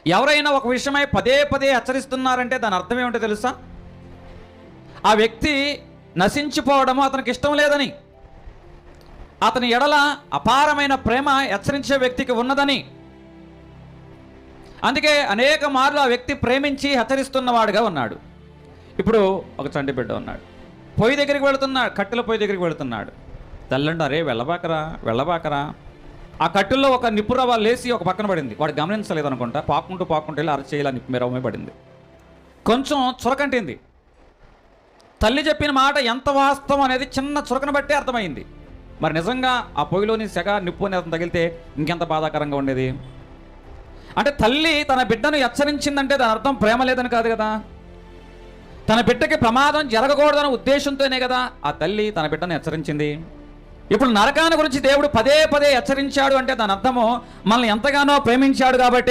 ఎవరైనా ఒక విషయమై పదే పదే హెచ్చరిస్తున్నారంటే దాని అర్థం ఏమిటో తెలుసా? ఆ వ్యక్తి నశించిపోవడము అతనికి ఇష్టం లేదని, అతని ఎడల అపారమైన ప్రేమ హెచ్చరించే వ్యక్తికి ఉన్నదని. అందుకే అనేక మార్లు ఆ వ్యక్తి ప్రేమించి హెచ్చరిస్తున్నవాడుగా ఉన్నాడు. ఇప్పుడు ఒక చంటి బిడ్డ ఉన్నాడు, పొయ్యి దగ్గరికి వెళుతున్నాడు, కట్టెల పొయ్యి దగ్గరికి వెళుతున్నాడు. తల్లండి, అరే వెళ్ళబాకరా వెళ్ళబాకరా. ఆ కట్టెల్లో ఒక నిప్పురవ్వ లేసి ఒక పక్కన పడింది. వాడు గమనించలేదు అనుకుంటా, పాకుంటూ వెళ్ళి అరచేయాల నిప్పు మీద పడింది. కొంచెం చురకంటింది. తల్లి చెప్పిన మాట ఎంత వాస్తవం అనేది చిన్న చురకన బట్టే అర్థమైంది. మరి నిజంగా ఆ పొయ్యిలోని సెగ నిప్పు అనేది అతను తగిలితే ఇంకెంత బాధాకరంగా ఉండేది. అంటే తల్లి తన బిడ్డను హెచ్చరించిందంటే దాని అర్థం ప్రేమ లేదని కాదు కదా, తన బిడ్డకి ప్రమాదం జరగకూడదన్న ఉద్దేశంతోనే కదా ఆ తల్లి తన బిడ్డను హెచ్చరించింది. ఇప్పుడు నరకాన్ని గురించి దేవుడు పదే పదే హెచ్చరించాడు అంటే దాని అర్థము మనల్ని ఎంతగానో ప్రేమించాడు కాబట్టి